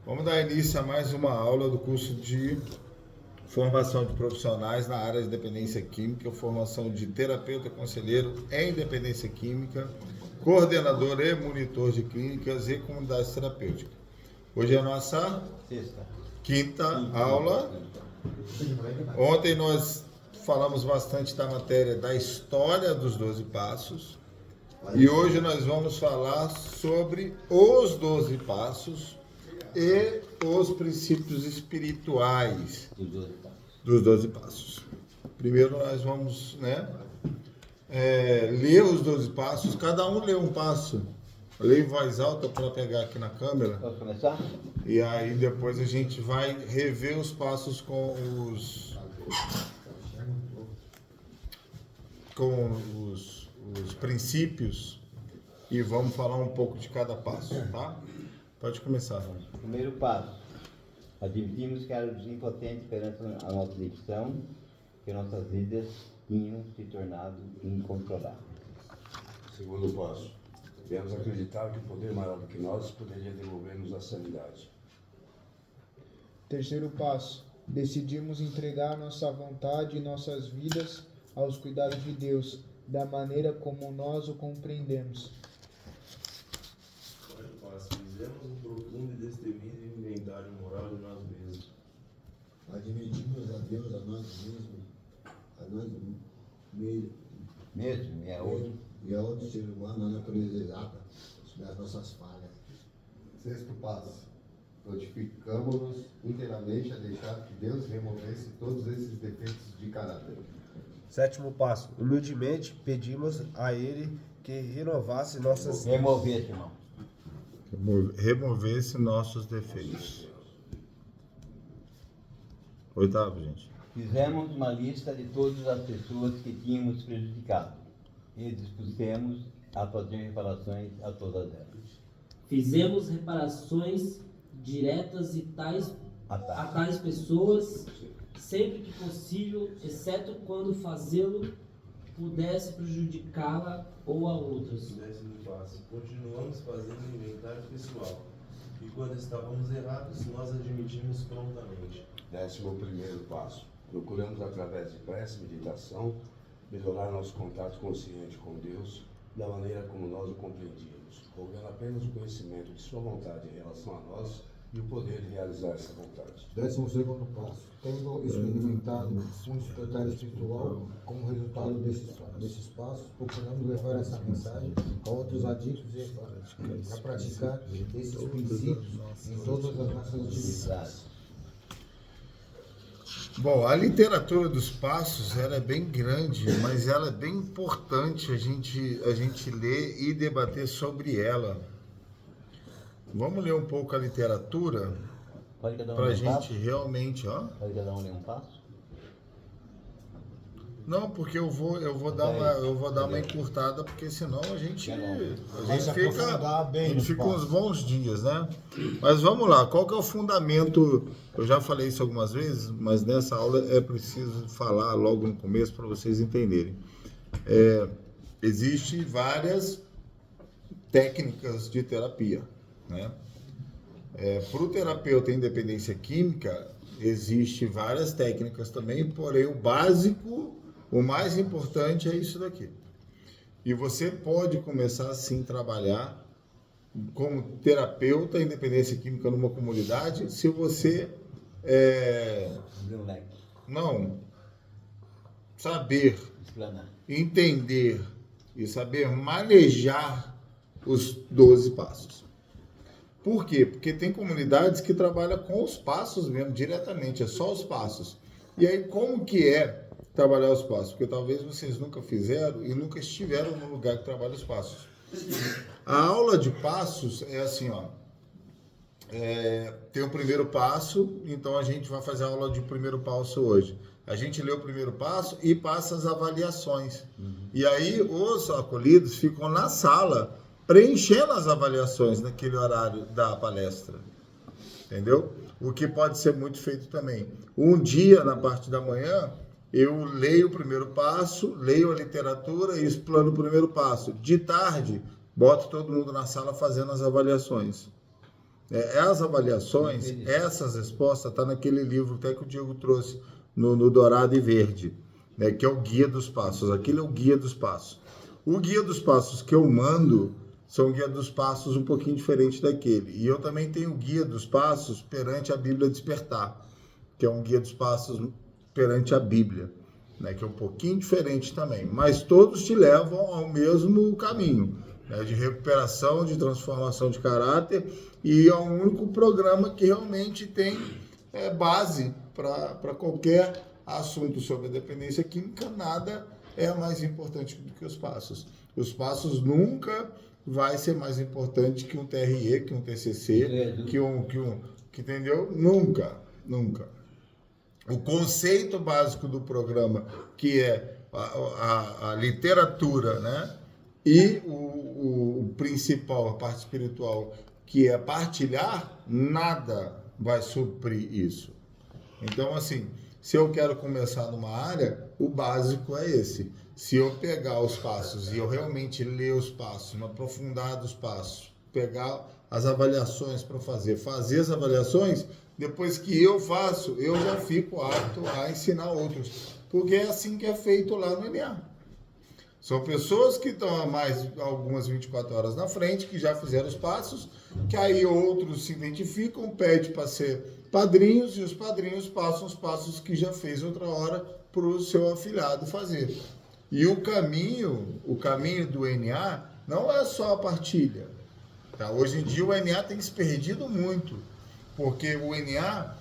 Vamos dar início a mais uma aula do curso de formação de profissionais na área de dependência química, formação de terapeuta conselheiro em dependência química, coordenador e monitor de clínicas e comunidades terapêuticas. Hoje é a nossa quinta aula. Ontem nós falamos bastante da matéria da história dos 12 passos. E hoje nós vamos falar sobre os 12 passos e os princípios espirituais dos 12 passos. Primeiro nós vamos ler os 12 passos, cada um lê um passo. Eu leio em voz alta para pegar aqui na câmera. Posso começar? E aí depois a gente vai rever os passos com os princípios e vamos falar um pouco de cada passo, tá? Pode começar. Primeiro passo. Admitimos que éramos impotentes perante a nossa adicção, que nossas vidas tinham se tornado incontroláveis. Segundo passo. Devemos acreditar que o poder maior do que nós poderia devolver-nos a sanidade. Terceiro passo. Decidimos entregar nossa vontade e nossas vidas aos cuidados de Deus, da maneira como nós o compreendemos. Fizemos um profundo e destemido inventário moral de nós mesmos. Admitimos a Deus, a nós mesmos, e a outro ser humano, a natureza exata, das nossas falhas. Sexto passo. Notificamos-nos inteiramente a deixar que Deus removesse todos esses defeitos de caráter. Sétimo passo. Humildemente pedimos a Ele que renovasse nossas... Removesse, irmão. Removesse nossos defeitos. Oitavo, gente. Fizemos uma lista de todas as pessoas que tínhamos prejudicado e dispusemos a fazer reparações a todas elas. Fizemos reparações diretas a tais pessoas, sempre que possível, exceto quando fazê-lo pudesse prejudicá-la ou a outros. Décimo passo. Continuamos fazendo inventário pessoal. E quando estávamos errados, nós admitimos prontamente. 11º passo. Procuramos, através de prece e meditação, melhorar nosso contato consciente com Deus da maneira como nós o compreendíamos, rogando apenas o conhecimento de sua vontade em relação a nós e o poder de realizar essa vontade. 12º passo. Tendo experimentado um despertar espiritual como resultado desses passos, procuramos levar essa mensagem a outros adictos e a praticar esses princípios em todas as nossas atividades. Bom, a literatura dos passos ela é bem grande, mas ela é bem importante a gente ler e debater sobre ela. Vamos ler um pouco a literatura para a gente realmente, Pode cada um ler um passo? Não, porque eu vou dar uma encurtada, porque senão a gente fica uns bons dias, né? Mas vamos lá, qual que é o fundamento? Eu já falei isso algumas vezes, mas nessa aula é preciso falar logo no começo para vocês entenderem. Existem várias técnicas de terapia, né? Para o terapeuta em dependência química, existem várias técnicas também, porém o básico, o mais importante é isso daqui. E você pode começar assim a trabalhar como terapeuta em dependência química numa comunidade se você não saber entender e saber manejar os 12 passos. Por quê? Porque tem comunidades que trabalham com os passos mesmo, diretamente, é só os passos. E aí, como que é trabalhar os passos? Porque talvez vocês nunca fizeram e nunca estiveram no lugar que trabalha os passos. A aula de passos é assim, ó. Tem o primeiro passo, então a gente vai fazer a aula de primeiro passo hoje. A gente lê o primeiro passo e passa as avaliações. E aí, os acolhidos ficam na sala preenchendo as avaliações naquele horário da palestra, entendeu? O que pode ser muito feito também. Um dia, na parte da manhã, eu leio o primeiro passo, leio a literatura e explano o primeiro passo. De tarde, boto todo mundo na sala fazendo as avaliações. As avaliações, essas respostas, tá naquele livro até que o Diego trouxe, no Dourado e Verde, né, que é o Guia dos Passos. Aquilo é o Guia dos Passos. O Guia dos Passos que eu mando são o Guia dos Passos um pouquinho diferente daquele. E eu também tenho o Guia dos Passos perante a Bíblia Despertar, que é um Guia dos Passos perante a Bíblia, né, que é um pouquinho diferente também. Mas todos te levam ao mesmo caminho, né, de recuperação, de transformação de caráter, e é o único programa que realmente tem base para qualquer assunto sobre a dependência química. Nada é mais importante do que os passos. Os passos nunca vai ser mais importante que um TRE, que um TCC, que entendeu? Nunca. O conceito básico do programa, que é a literatura, né? E o principal, a parte espiritual, que é partilhar, nada vai suprir isso. Então, assim, se eu quero começar numa área, o básico é esse. Se eu pegar os passos e eu realmente ler os passos, me aprofundar dos passos, pegar as avaliações para fazer as avaliações, depois que eu faço, eu já fico apto a ensinar outros. Porque é assim que é feito lá no NA. São pessoas que estão há mais algumas 24 horas na frente, que já fizeram os passos, que aí outros se identificam, pedem para ser padrinhos, e os padrinhos passam os passos que já fez outra hora para o seu afilhado fazer. E o caminho do NA não é só a partilha. Tá? Hoje em dia o NA tem se perdido muito, porque o NA,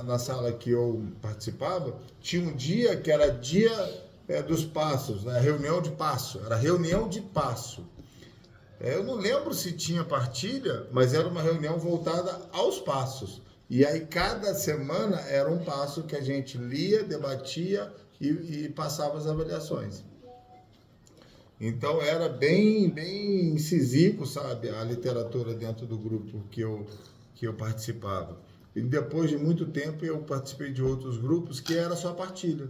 na sala que eu participava, tinha um dia que era dia dos passos, né? Reunião de passo, era reunião de passo. Eu não lembro se tinha partilha, mas era uma reunião voltada aos passos. E aí cada semana era um passo que a gente lia, debatia e passava as avaliações. Então era bem incisivo, sabe, a literatura dentro do grupo que eu participava. E depois de muito tempo eu participei de outros grupos que era só partilha.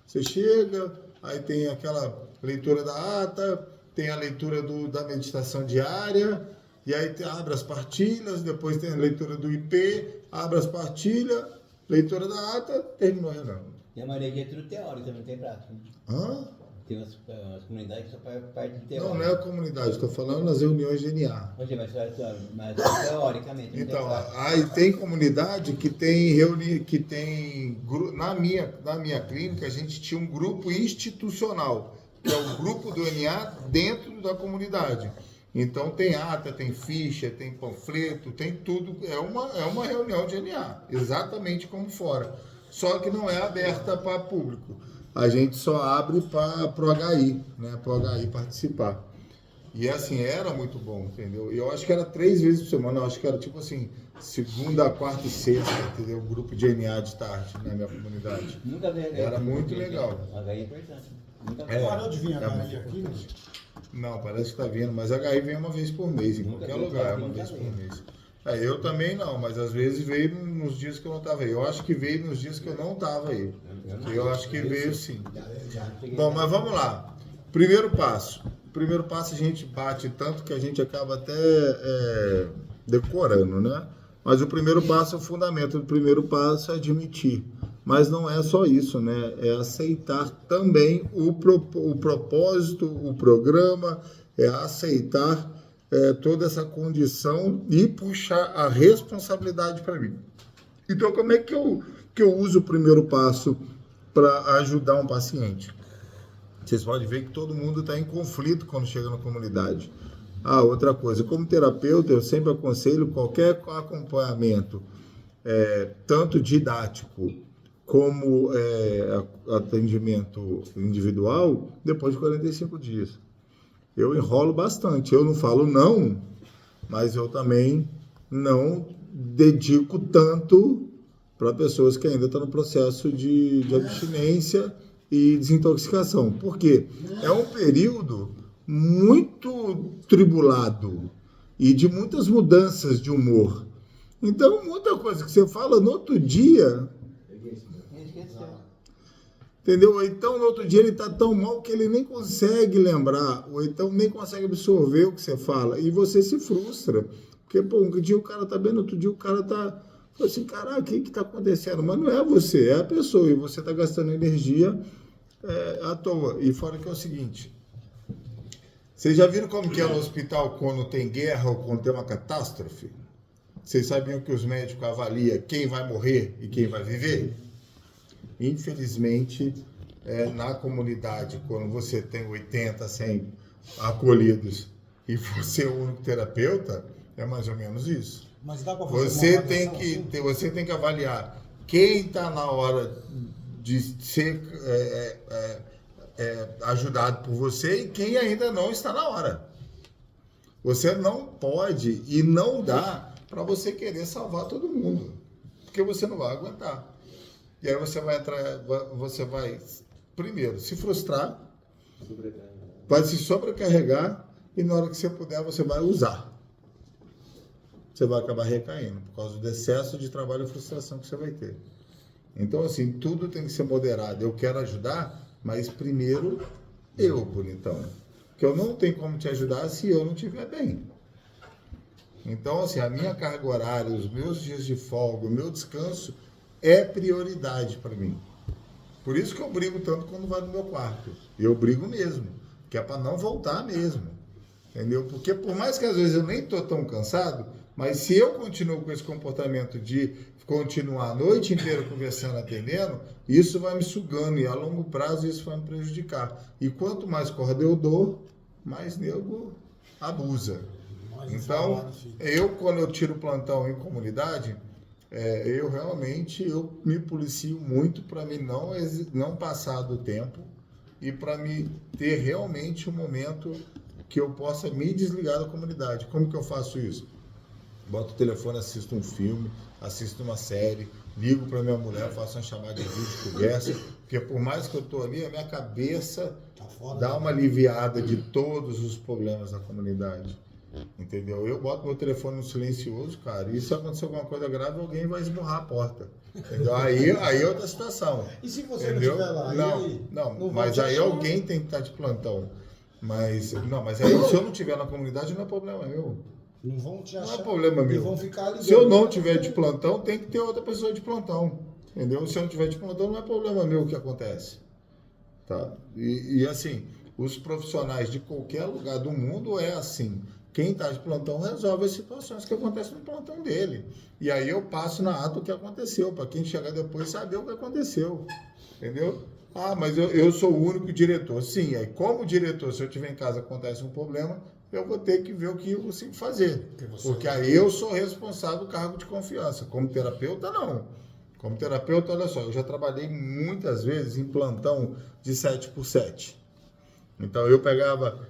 Você chega, aí tem aquela leitura da ata, tem a leitura da meditação diária, e aí abre as partilhas, depois tem a leitura do IP, abre as partilhas, leitura da ata, terminou a reunião. E a maioria é tudo teórico, também não tem prática. Hã? Tem umas comunidades que só parte de teórico. Não é a comunidade, estou falando nas reuniões de NA. Mas teoricamente. Então, aí tem comunidade que tem na minha clínica a gente tinha um grupo institucional, que é o grupo do NA dentro da comunidade. Então tem ata, tem ficha, tem panfleto, tem tudo. É uma reunião de NA, exatamente como fora. Só que não é aberta para público. A gente só abre para o HI, né? Para o HI participar. E assim, era muito bom, entendeu? E eu acho que era 3 vezes por semana, eu acho que era tipo assim, segunda, quarta e sexta, entendeu? Grupo de NA de tarde na minha comunidade. Nunca vi HI. Era muito legal. HI é importante. Parou de vir HI aqui, né? Não, parece que tá vindo, mas a HI vem uma vez por mês, em qualquer lugar, uma vez por mês. Eu também não, mas às vezes veio nos dias que eu não estava aí. Eu acho que veio nos dias que eu não estava aí. Eu acho que veio sim. Bom, mas vamos lá. Primeiro passo. Primeiro passo a gente bate tanto que a gente acaba até decorando, né? Mas o primeiro passo, o fundamento do primeiro passo é admitir. Mas não é só isso, né? É aceitar também o propósito, o programa, é aceitar toda essa condição e puxar a responsabilidade para mim. Então, como é que eu uso o primeiro passo para ajudar um paciente? Vocês podem ver que todo mundo está em conflito quando chega na comunidade. Outra coisa, como terapeuta, eu sempre aconselho qualquer acompanhamento, tanto didático como atendimento individual, depois de 45 dias. Eu enrolo bastante, eu não falo não, mas eu também não dedico tanto para pessoas que ainda estão no processo de abstinência e desintoxicação. Por quê? É um período muito tribulado e de muitas mudanças de humor. Então, muita coisa que você fala no outro dia... Entendeu? Ou então, no outro dia, ele está tão mal que ele nem consegue lembrar, ou então nem consegue absorver o que você fala, e você se frustra. Porque, pô, um dia o cara está bem, no outro dia o cara está assim, caraca, o que está acontecendo? Mas não é você, é a pessoa, e você está gastando energia à toa. E fora que é o seguinte, vocês já viram como que é no hospital quando tem guerra ou quando tem uma catástrofe? Vocês sabiam que os médicos avaliam quem vai morrer e quem vai viver? Infelizmente, na comunidade, quando você tem 80, 100 acolhidos e você é o único terapeuta, é mais ou menos isso. Mas dá para fazer Você tem que avaliar quem está na hora de ser ajudado por você e quem ainda não está na hora. Você não pode e não dá para você querer salvar todo mundo, porque você não vai aguentar. E aí você vai primeiro se frustrar, vai se sobrecarregar e na hora que você puder você vai usar. Você vai acabar recaindo por causa do excesso de trabalho e frustração que você vai ter. Então, assim, tudo tem que ser moderado. Eu quero ajudar, mas primeiro eu, bonitão. Porque eu não tenho como te ajudar se eu não estiver bem. Então, assim, a minha carga horária, os meus dias de folga, o meu descanso é prioridade para mim. Por isso que eu brigo tanto quando vai no meu quarto. Eu brigo mesmo, que é para não voltar mesmo. Entendeu? Porque por mais que às vezes eu nem estou tão cansado, mas se eu continuo com esse comportamento de continuar a noite inteira conversando, atendendo, isso vai me sugando e a longo prazo isso vai me prejudicar. E quanto mais corda eu dou, mais nego abusa. Então, quando eu tiro plantão em comunidade, eu me policio muito para mim não passar do tempo e para me ter realmente um momento que eu possa me desligar da comunidade. Como que eu faço isso? Boto o telefone, assisto um filme, assisto uma série, ligo para minha mulher, faço uma chamada de vídeo, conversa, porque por mais que eu estou ali, a minha cabeça dá uma aliviada de todos os problemas da comunidade. Entendeu? Eu boto meu telefone no silencioso, cara, e se acontecer alguma coisa grave, alguém vai esmurrar a porta. Entendeu? Aí é outra situação. E se você entendeu? não estiver lá? Não, mas aí alguém tem que estar de plantão. Mas aí, se eu não estiver na comunidade, não é problema meu. Não vão te achar. Não é problema meu. Vão ficar ligando. Se eu não tiver de plantão, tem que ter outra pessoa de plantão. Entendeu? Se eu não tiver de plantão, não é problema meu o que acontece. Tá? E assim, os profissionais de qualquer lugar do mundo é assim. Quem está de plantão resolve as situações que acontecem no plantão dele. E aí eu passo na ata o que aconteceu, para quem chegar depois saber o que aconteceu. Entendeu? Ah, mas eu sou o único diretor. Sim, aí como diretor, se eu estiver em casa e acontece um problema, eu vou ter que ver o que eu consigo fazer. Porque aí eu sou responsável do cargo de confiança. Como terapeuta, não. Como terapeuta, olha só, eu já trabalhei muitas vezes em plantão de 7x7. Então eu pegava,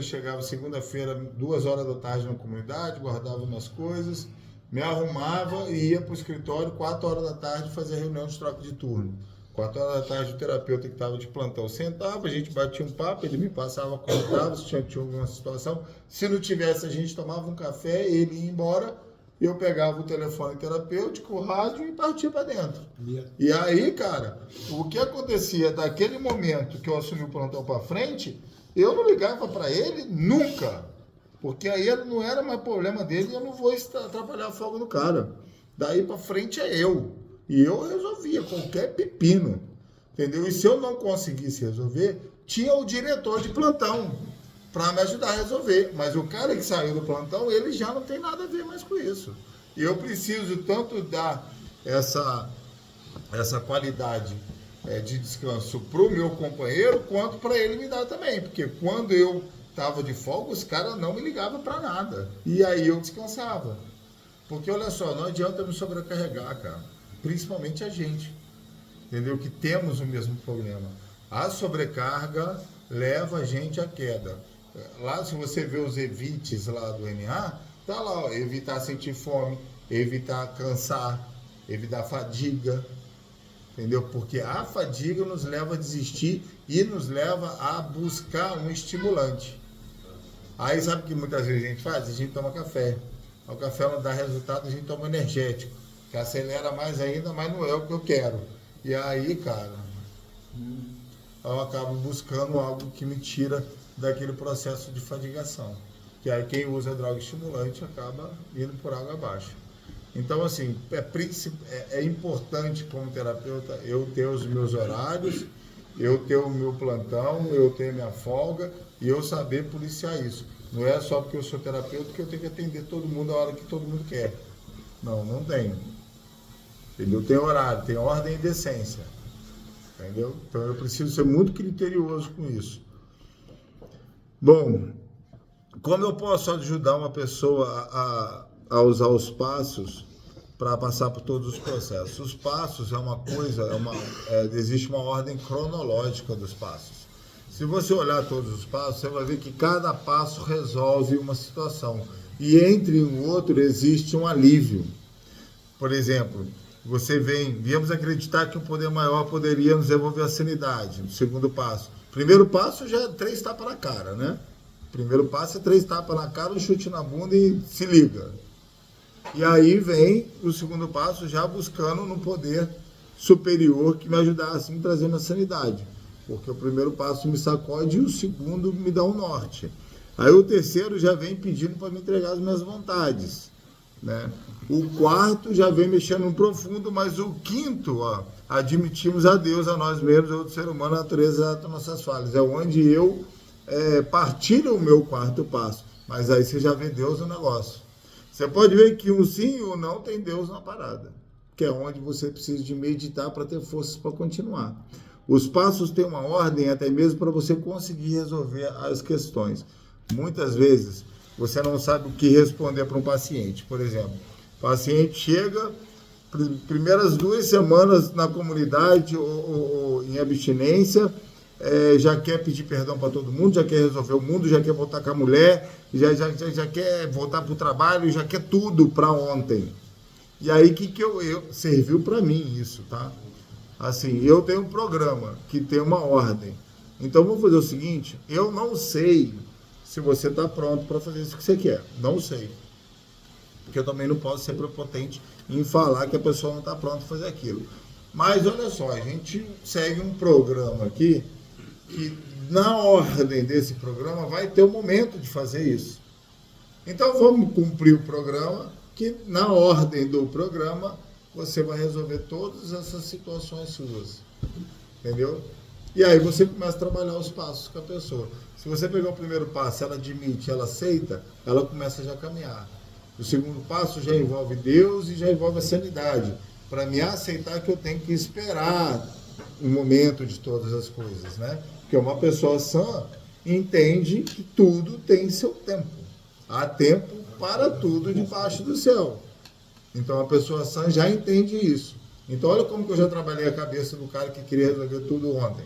chegava segunda-feira, 2 horas da tarde na comunidade, guardava minhas coisas, me arrumava e ia para o escritório 4 horas da tarde fazer reunião de troca de turno. 4 horas da tarde o terapeuta que estava de plantão sentava, a gente batia um papo, ele me passava como estava, se tinha alguma situação. Se não tivesse, a gente tomava um café, ele ia embora, eu pegava o telefone terapêutico, o rádio e partia para dentro. E aí, cara, o que acontecia daquele momento que eu assumi o plantão para frente, eu não ligava para ele nunca, porque aí não era mais problema dele e eu não vou atrapalhar a folga do cara. Daí para frente é eu. E eu resolvia qualquer pepino, entendeu? E se eu não conseguisse resolver, tinha o diretor de plantão para me ajudar a resolver. Mas o cara que saiu do plantão, ele já não tem nada a ver mais com isso. E eu preciso tanto dar essa qualidade de descanso para o meu companheiro, quanto para ele me dar também. Porque quando eu estava de folga, os caras não me ligavam para nada. E aí eu descansava. Porque, olha só, não adianta me sobrecarregar, cara. Principalmente a gente, entendeu? Que temos o mesmo problema. A sobrecarga leva a gente à queda. Lá, se você vê os evites lá do NA, tá lá, ó, evitar sentir fome, evitar cansar, evitar fadiga, entendeu? Porque a fadiga nos leva a desistir e nos leva a buscar um estimulante. Aí sabe o que muitas vezes a gente faz? A gente toma café. O café não dá resultado, a gente toma energético, que acelera mais ainda, mas não é o que eu quero. E aí, cara, Eu acabo buscando algo que me tira daquele processo de fadigação. Que aí quem usa droga estimulante acaba indo por água abaixo. Então, assim, é importante como terapeuta eu ter os meus horários, eu ter o meu plantão, eu ter minha folga e eu saber policiar isso. Não é só porque eu sou terapeuta que eu tenho que atender todo mundo a hora que todo mundo quer. Não, não tenho. Entendeu? Tem horário, tem ordem e decência. Entendeu? Então eu preciso ser muito criterioso com isso. Bom, como eu posso ajudar uma pessoa a usar os passos para passar por todos os processos? Os passos é uma coisa, existe uma ordem cronológica dos passos. Se você olhar todos os passos, você vai ver que cada passo resolve uma situação. E entre um outro existe um alívio. Por exemplo, viemos acreditar que um poder maior poderia nos devolver a sanidade. No segundo passo. Primeiro passo já é 3 tapas na cara, né? Primeiro passo é 3 tapas na cara, um chute na bunda e se liga. E aí vem o segundo passo já buscando no poder superior que me ajudasse a me trazer na sanidade. Porque o primeiro passo me sacode e o segundo me dá um norte. Aí o terceiro já vem pedindo para me entregar as minhas vontades, né? O quarto já vem mexendo no profundo, mas o quinto, admitimos a Deus, a nós mesmos, a outro ser humano, a natureza, as nossas falhas. É onde eu partilho o meu quarto passo. Mas aí você já vê Deus no negócio. Você pode ver que um sim e um não tem Deus na parada, que é onde você precisa de meditar para ter forças para continuar. Os passos têm uma ordem até mesmo para você conseguir resolver as questões. Muitas vezes você não sabe o que responder para um paciente. Por exemplo, o paciente chega, primeiras 2 semanas na comunidade ou em abstinência, já quer pedir perdão para todo mundo, já quer resolver o mundo, já quer voltar com a mulher, já quer voltar para o trabalho, já quer tudo para ontem. E aí, que serviu para mim isso, tá? Assim, eu tenho um programa que tem uma ordem. Então, vamos fazer o seguinte, eu não sei se você está pronto para fazer isso que você quer. Não sei. Porque eu também não posso ser prepotente em falar que a pessoa não está pronta para fazer aquilo. Mas, olha só, a gente segue um programa aqui que, na ordem desse programa, vai ter o momento de fazer isso. Então, vamos cumprir o programa, que na ordem do programa, você vai resolver todas essas situações suas. Entendeu? E aí você começa a trabalhar os passos com a pessoa. Se você pegar o primeiro passo, ela admite, ela aceita, ela começa já a caminhar. O segundo passo já envolve Deus e já envolve a sanidade. Para me aceitar que eu tenho que esperar o momento de todas as coisas, né? Porque uma pessoa sã entende que tudo tem seu tempo. Há tempo para tudo debaixo do céu. Então a pessoa sã já entende isso. Então olha como que eu já trabalhei a cabeça do cara que queria resolver tudo ontem.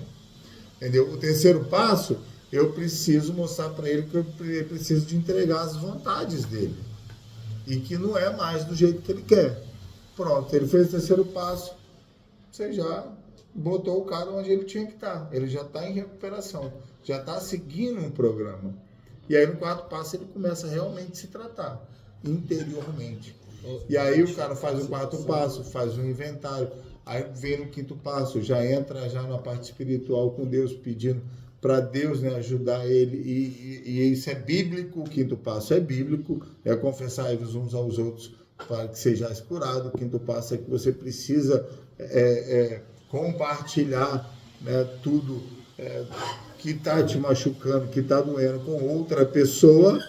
Entendeu? O terceiro passo, eu preciso mostrar para ele que eu preciso de entregar as vontades dele. E que não é mais do jeito que ele quer. Pronto, ele fez o terceiro passo, você já botou o cara onde ele tinha que estar. Ele já está em recuperação, já está seguindo um programa. E aí no quarto passo ele começa a realmente se tratar interiormente. E aí o cara faz o quarto passo, faz um inventário, aí vem no quinto passo, já entra já na parte espiritual com Deus, pedindo para Deus, né, ajudar ele, e isso é bíblico. O quinto passo é bíblico, é confessar-vos uns aos outros para que sejais curados. O quinto passo é que você precisa compartilhar, né, tudo que está te machucando, que está doendo com outra pessoa.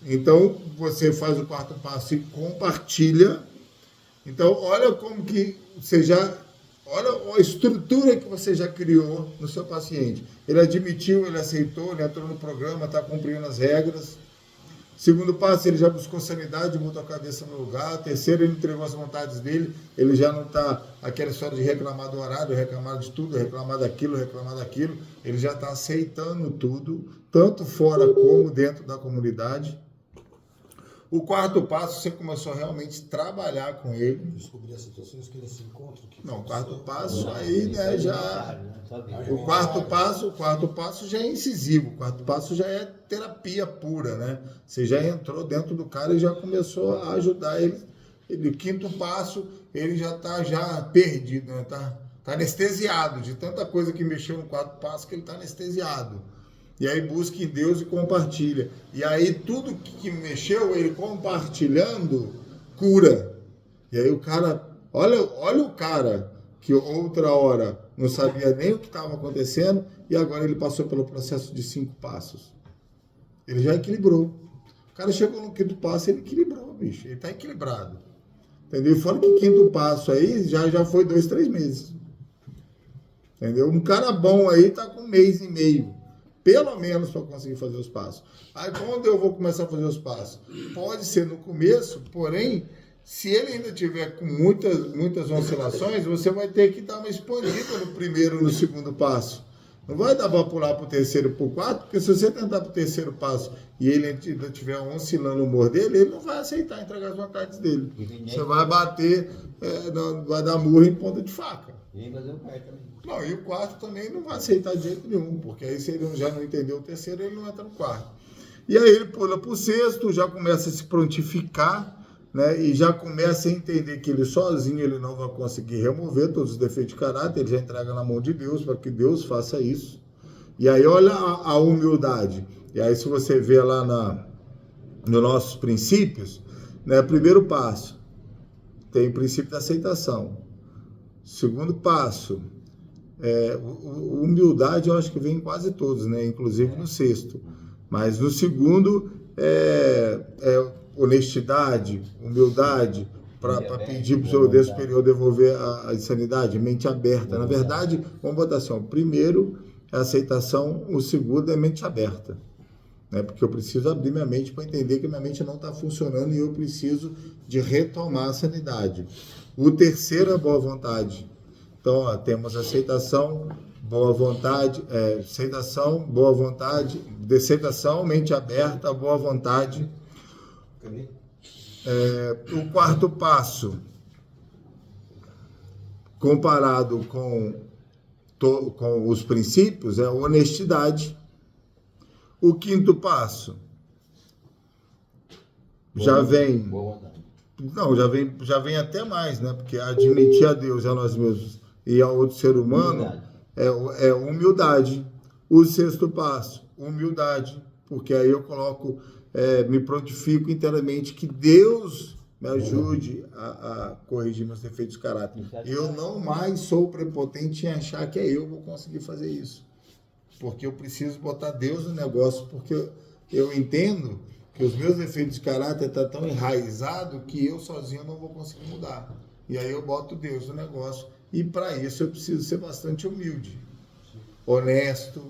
Então, você faz o quarto passo e compartilha. Então, olha como que você já... Olha a estrutura que você já criou no seu paciente. Ele admitiu, ele aceitou, ele entrou no programa, está cumprindo as regras. Segundo passo, ele já buscou sanidade, botou a cabeça no lugar. Terceiro, ele entregou as vontades dele. Ele já não está aquela história de reclamar do horário, reclamar de tudo, reclamar daquilo. Ele já está aceitando tudo, tanto fora como dentro da comunidade. O quarto passo, você começou a realmente trabalhar com ele. Descobrir as situações que ele se encontra. Não, o quarto passo aí, né, já... O quarto passo já é incisivo, o quarto passo já é terapia pura, né? Você já entrou dentro do cara e já começou a ajudar ele. O quinto passo, ele já está já perdido, né? Tá Está anestesiado de tanta coisa que mexeu no quarto passo que ele está anestesiado. E aí busca em Deus e compartilha. E aí tudo que mexeu, ele compartilhando, cura. E aí o cara, olha o cara que outra hora não sabia nem o que estava acontecendo e agora ele passou pelo processo de 5 passos. Ele já equilibrou. O cara chegou no 5º passo, ele equilibrou, bicho. Ele está equilibrado. Entendeu? Fora que 5º passo aí já foi 2, 3 meses. Entendeu? Um cara bom aí tá com 1 mês e meio. Pelo menos para conseguir fazer os passos. Aí quando eu vou começar a fazer os passos? Pode ser no começo, porém, se ele ainda tiver com muitas oscilações, você vai ter que dar uma expandida no primeiro e no 2º passo. Não vai dar para pular para o 3º e para o 4º, porque se você tentar para o 3º passo e ele ainda estiver oscilando o humor dele, ele não vai aceitar entregar as vontades dele. Você vai bater, vai dar murro em ponta de faca. E nem fazer o 4º também. Não, e o 4º também não vai aceitar de jeito nenhum, porque aí se ele já não entendeu o 3º, ele não entra no 4º. E aí ele pula para o 6º, já começa a se prontificar, né, e já começa a entender que ele sozinho ele não vai conseguir remover todos os defeitos de caráter, ele já entrega na mão de Deus para que Deus faça isso. E aí olha a humildade. E aí se você vê lá nos nossos princípios, né, primeiro passo, tem o princípio da aceitação. Segundo passo, humildade eu acho que vem em quase todos, né, inclusive no 6º. Mas no 2º honestidade, humildade, para pedir para o seu poder superior devolver a insanidade, mente aberta. Na verdade, vamos botar assim, o primeiro é a aceitação, o 2º é mente aberta. Né? Porque eu preciso abrir minha mente para entender que minha mente não está funcionando e eu preciso de retomar a sanidade. O 3º é boa vontade. Então, ó, temos aceitação, boa vontade, aceitação, boa vontade, aceitação, mente aberta, boa vontade. O 4º passo, comparado com os princípios, é a honestidade. O 5º passo já vem até mais, né? Porque admitir a Deus, a nós mesmos e a outro ser humano é humildade. O 6º passo, humildade, porque aí eu coloco, me prontifico inteiramente que Deus me ajude a corrigir meus defeitos de caráter. Eu não mais sou prepotente em achar que eu vou conseguir fazer isso. Porque eu preciso botar Deus no negócio, porque eu entendo que os meus defeitos de caráter estão tão enraizados que eu sozinho não vou conseguir mudar. E aí eu boto Deus no negócio. E para isso eu preciso ser bastante humilde, honesto.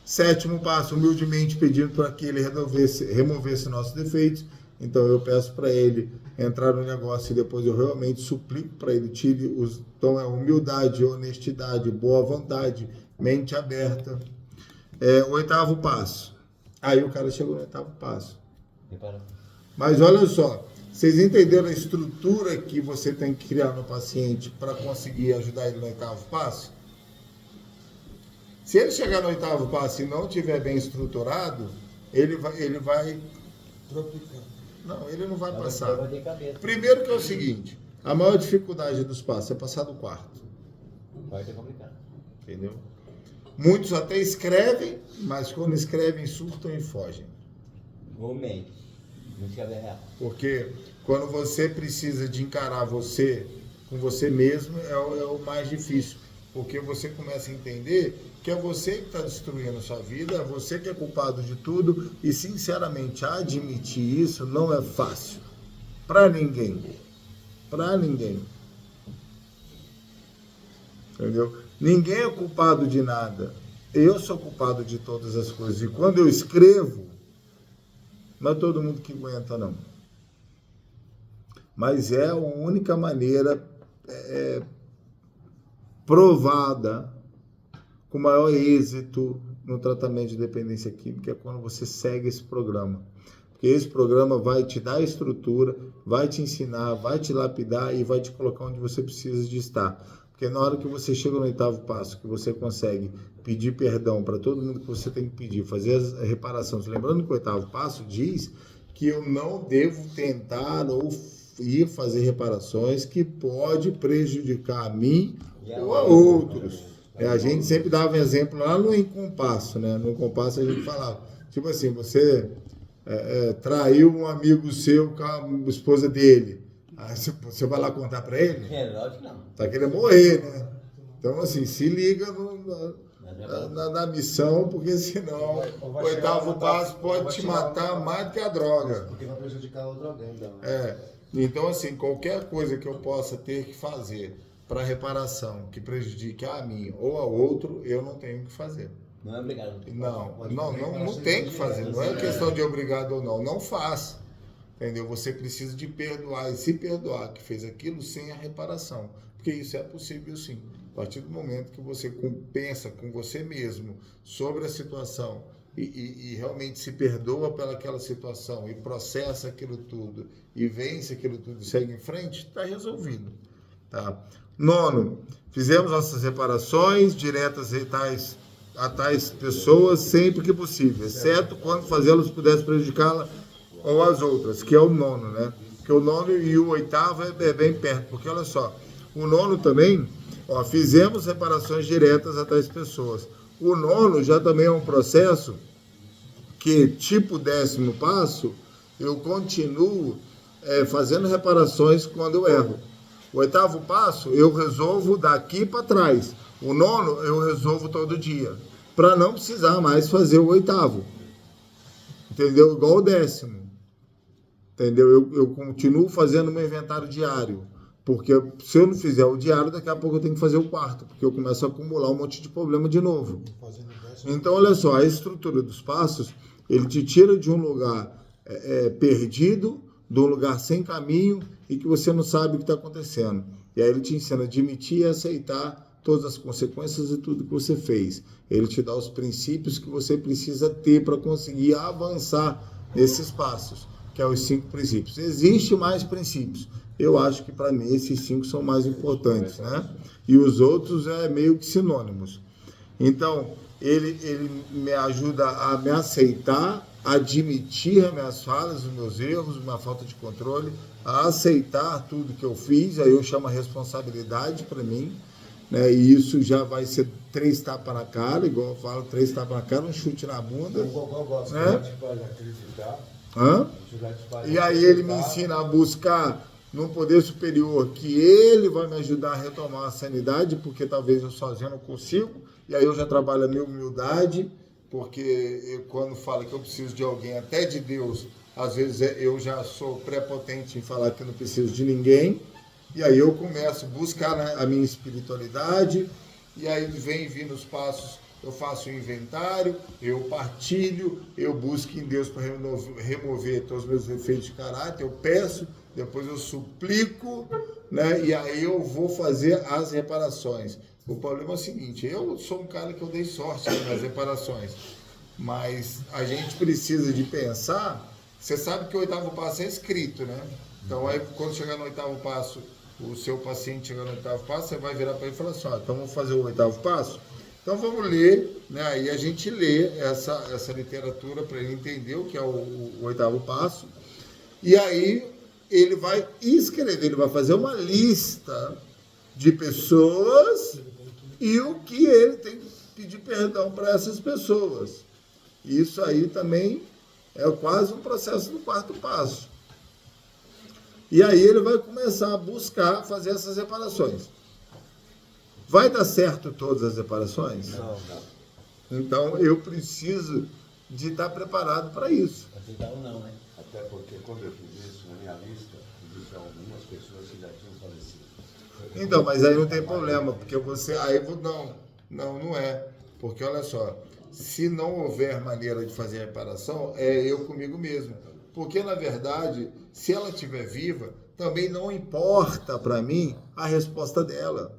7º passo, humildemente pedindo para que ele removesse nossos defeitos. Então eu peço para ele entrar no negócio e depois eu realmente suplico para ele tire os... Então é humildade, honestidade, boa vontade, mente aberta. O 8º passo. Aí o cara chegou no 8º passo. Mas olha só, vocês entenderam a estrutura que você tem que criar no paciente para conseguir ajudar ele no 8º passo? Se ele chegar no 8º passo e não estiver bem estruturado, ele vai tropicar. Não, ele não vai passar. Primeiro que é o seguinte, a maior dificuldade dos passos é passar do 4º. Vai ser complicado. Entendeu? Muitos até escrevem, mas quando escrevem surtam e fogem. Ou mente. Não escreve real. Porque quando você precisa de encarar você com você mesmo é o mais difícil. Porque você começa a entender que é você que está destruindo a sua vida, é você que é culpado de tudo, e sinceramente admitir isso não é fácil. Para ninguém. Para ninguém. Entendeu? Ninguém é culpado de nada. Eu sou culpado de todas as coisas. E quando eu escrevo, não é todo mundo que aguenta, não. Mas é a única maneira provada, com maior êxito no tratamento de dependência química, é quando você segue esse programa. Porque esse programa vai te dar estrutura, vai te ensinar, vai te lapidar e vai te colocar onde você precisa de estar. Porque na hora que você chega no 8º passo, que você consegue pedir perdão para todo mundo que você tem que pedir, fazer as reparações, lembrando que o 8º passo diz que eu não devo tentar ou ir fazer reparações que pode prejudicar a mim ou a outros. A gente sempre dava exemplo lá no Incompasso, né? No Incompasso a gente falava, tipo assim, você traiu um amigo seu com a esposa dele. Aí você vai lá contar para ele? Lógico que não. Tá querendo morrer, né? Então, assim, se liga na missão, porque senão o 8º passo pode te matar mais do que a droga. Porque vai prejudicar outro alguém. Então, assim, qualquer coisa que eu possa ter que fazer para reparação que prejudique a mim ou ao outro, eu não tenho que fazer. Não é obrigado. Não tem que fazer. Não é questão de obrigado ou não. Não faz. Entendeu? Você precisa de perdoar e se perdoar que fez aquilo sem a reparação. Porque isso é possível sim. A partir do momento que você pensa com você mesmo sobre a situação e realmente se perdoa pelaquela situação e processa aquilo tudo e vence aquilo tudo e segue em frente, está resolvido. Tá? 9, fizemos nossas reparações diretas a tais pessoas sempre que possível, exceto quando fazê-los pudesse prejudicá-la ou as outras, que é o 9, né? Porque o 9 e o 8º é bem perto, porque olha só, o 9 também, fizemos reparações diretas a tais pessoas. O 9 já também é um processo que, tipo 10º passo, eu continuo fazendo reparações quando eu erro. O 8º passo eu resolvo daqui para trás. O 9 eu resolvo todo dia, para não precisar mais fazer o 8º. Entendeu? Igual o 10º. Entendeu? Eu continuo fazendo meu inventário diário. Porque se eu não fizer o diário, daqui a pouco eu tenho que fazer o 4º, porque eu começo a acumular um monte de problema de novo. Então, olha só, a estrutura dos passos, ele te tira de um lugar perdido, de um lugar sem caminho e que você não sabe o que está acontecendo. E aí ele te ensina a admitir e aceitar todas as consequências de tudo que você fez. Ele te dá os princípios que você precisa ter para conseguir avançar nesses passos, que é os 5 princípios. Existem mais princípios. Eu acho que para mim esses 5 são mais importantes, né? E os outros meio que sinônimos. Então, ele me ajuda a me aceitar, a admitir as minhas falhas, os meus erros, minha falta de controle, a aceitar tudo que eu fiz, aí eu chamo a responsabilidade para mim, né? E isso já vai ser 3 tapas na cara, igual eu falo, 3 tapas na cara, um chute na bunda. Né? E aí ele me ensina a buscar num poder superior que ele vai me ajudar a retomar a sanidade, porque talvez eu sozinho não consigo, e aí eu já trabalho a minha humildade, porque quando falo que eu preciso de alguém, até de Deus, às vezes eu já sou prepotente em falar que eu não preciso de ninguém, e aí eu começo a buscar a minha espiritualidade, e aí vem vindo os passos, eu faço o inventário, eu partilho, eu busco em Deus para remover todos os meus defeitos de caráter, eu peço, depois eu suplico, né? E aí eu vou fazer as reparações. O problema é o seguinte, eu sou um cara que eu dei sorte nas reparações, mas a gente precisa de pensar, você sabe que o 8º passo é escrito, né? Então aí quando chegar no 8º passo, o seu paciente chegar no 8º passo, você vai virar para ele e falar assim, então vamos fazer o 8º passo? Então vamos ler, né? Aí a gente lê essa literatura para ele entender o que é o 8º passo, e aí ele vai escrever, ele vai fazer uma lista de pessoas e o que ele tem que pedir perdão para essas pessoas. Isso aí também é quase um processo do 4º passo. E aí ele vai começar a buscar fazer essas reparações. Vai dar certo todas as reparações? Não. Então eu preciso de estar preparado para isso. Aceitar ou não, né? Até porque quando eu fiz isso, na minha lista, existiam algumas pessoas que já tinham falecido. Então, mas aí não tem problema, porque você... Não é. Porque olha só, se não houver maneira de fazer a reparação, é eu comigo mesmo. Porque, na verdade, se ela estiver viva, também não importa para mim a resposta dela.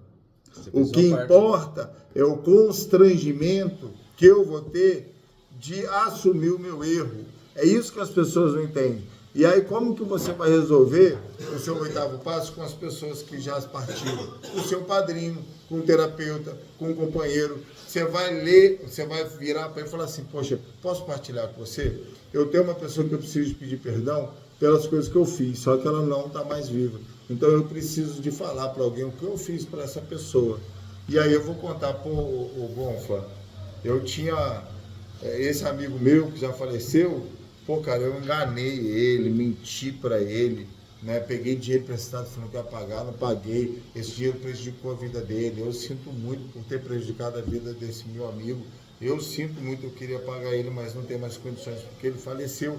O que importa é o constrangimento que eu vou ter de assumir o meu erro. É isso que as pessoas não entendem. E aí, como que você vai resolver o seu 8º passo com as pessoas que já partiram? Com o seu padrinho, com o terapeuta, com o companheiro. Você vai ler, você vai virar para ele e falar assim, poxa, posso partilhar com você? Eu tenho uma pessoa que eu preciso pedir perdão, pelas coisas que eu fiz, só que ela não está mais viva. Então eu preciso de falar para alguém o que eu fiz para essa pessoa. E aí eu vou contar para o Gonfa. Eu tinha esse amigo meu que já faleceu, pô, cara, eu enganei ele, menti para ele, né? Peguei dinheiro emprestado, falando que ia pagar, não paguei. Esse dinheiro prejudicou a vida dele. Eu sinto muito por ter prejudicado a vida desse meu amigo. Eu sinto muito, eu queria pagar ele, mas não tenho mais condições porque ele faleceu.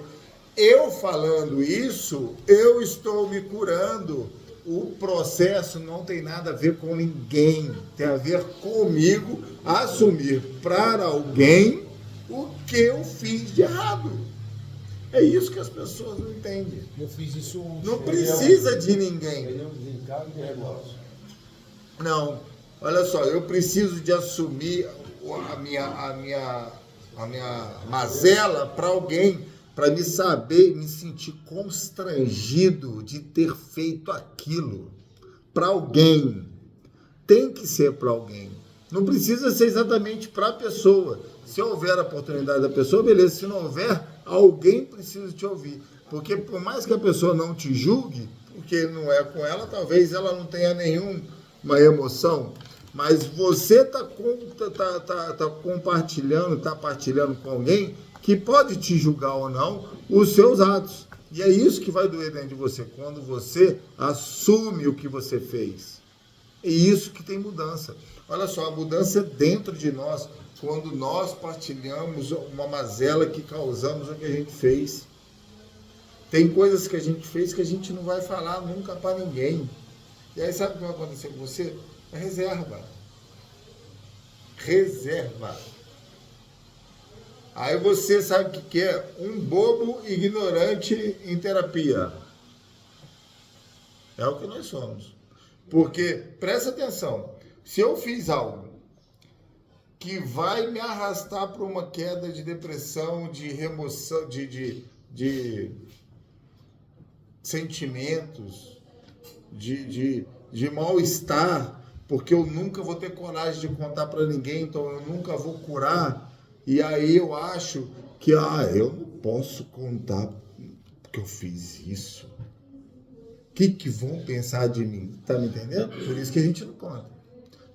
Eu falando isso, eu estou me curando. O processo não tem nada a ver com ninguém. Tem a ver comigo assumir para alguém o que eu fiz de errado. É isso que as pessoas não entendem. Eu fiz isso ontem. Não precisa de ninguém. Ele é um desencargo de negócio. Não, olha só, eu preciso de assumir a minha mazela para alguém, para me saber, me sentir constrangido de ter feito aquilo. Para alguém. Tem que ser para alguém. Não precisa ser exatamente para a pessoa. Se houver a oportunidade da pessoa, beleza. Se não houver, alguém precisa te ouvir. Porque por mais que a pessoa não te julgue, porque não é com ela, talvez ela não tenha nenhuma emoção, mas você está compartilhando, está partilhando com alguém que pode te julgar ou não os seus atos. E é isso que vai doer dentro de você, quando você assume o que você fez. É isso que tem mudança. Olha só, a mudança é dentro de nós, quando nós partilhamos uma mazela que causamos o que a gente fez. Tem coisas que a gente fez que a gente não vai falar nunca para ninguém. E aí sabe o que vai acontecer com você? É reserva. Reserva. Aí você sabe o que é? Um bobo ignorante em terapia. É o que nós somos. Porque, presta atenção, se eu fiz algo que vai me arrastar para uma queda de depressão, de remoção, de sentimentos, de mal-estar, porque eu nunca vou ter coragem de contar para ninguém, então eu nunca vou curar, e aí eu acho que eu não posso contar porque eu fiz isso. O que vão pensar de mim? Tá me entendendo? Por isso que a gente não conta.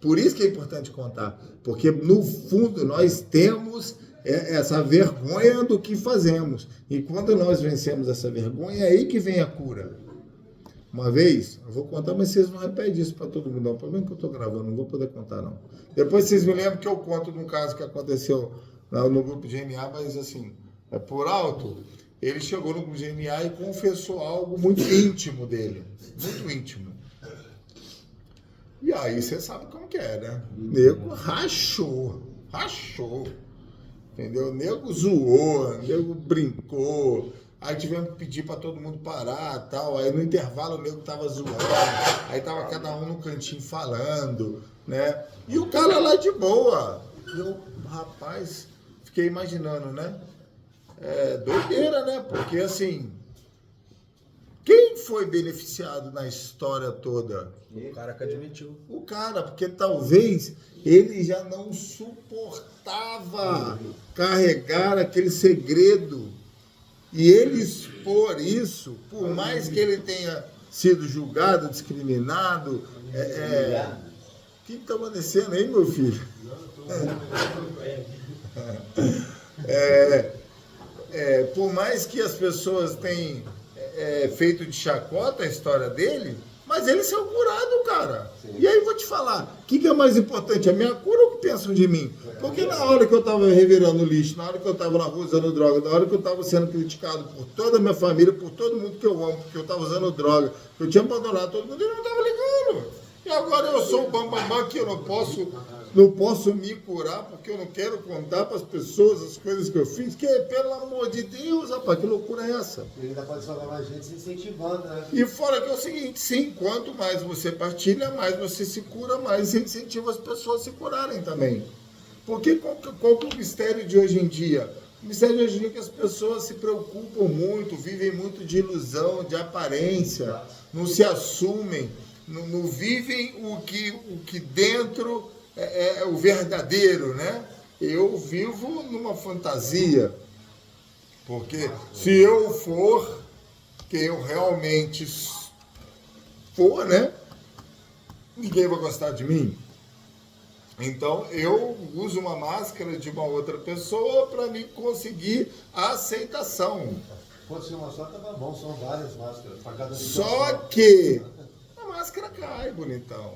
Por isso que é importante contar. Porque, no fundo, nós temos essa vergonha do que fazemos. E quando nós vencemos essa vergonha, é aí que vem a cura. Uma vez, eu vou contar, mas vocês não repetem isso para todo mundo. Não. O problema é que eu estou gravando, não vou poder contar, não. Depois vocês me lembram que eu conto de um caso que aconteceu no grupo de GNA, mas assim, por alto. Ele chegou no GNA e confessou algo muito íntimo dele. Muito íntimo. E aí você sabe como que é, né? O nego rachou. Entendeu? O nego zoou, o nego brincou. Aí tivemos que pedir para todo mundo parar e tal. Aí no intervalo o nego tava zoando. Aí tava cada um no cantinho falando, né? E o cara lá de boa. Eu, rapaz, fiquei imaginando, né? Doideira, né? Porque, assim, quem foi beneficiado na história toda? O cara que admitiu. O cara, porque talvez ele já não suportava carregar aquele segredo. E ele expor isso, por mais que ele tenha sido julgado, discriminado. O que está acontecendo aí, meu filho? Por mais que as pessoas tenham feito de chacota a história dele, mas ele saiu curado, cara. Sim. E aí eu vou te falar, o que é mais importante, a minha cura ou o que pensam de mim? Porque na hora que eu estava revirando lixo, na hora que eu estava na rua usando droga, na hora que eu estava sendo criticado por toda a minha família, por todo mundo que eu amo, porque eu estava usando droga, eu tinha abandonado todo mundo, ele não estava ligando. E agora eu sou o bambambam que eu não posso me curar, porque eu não quero contar para as pessoas as coisas que eu fiz, que pelo amor de Deus, rapaz, que loucura é essa? E ainda pode falar mais gente se incentivando, né? E fora que é o seguinte, sim, quanto mais você partilha, mais você se cura, mais você incentiva as pessoas a se curarem também. Porque qual que é o mistério de hoje em dia? O mistério de hoje em dia é que as pessoas se preocupam muito, vivem muito de ilusão, de aparência, não se assumem, não vivem o que dentro é o verdadeiro, né? Eu vivo numa fantasia, porque se eu for, quem eu realmente for, né? Ninguém vai gostar de mim. Então, eu uso uma máscara de uma outra pessoa para me conseguir a aceitação. Fosse uma só, tava bom, são várias máscaras. Pra cada Só que a máscara cai, bonitão.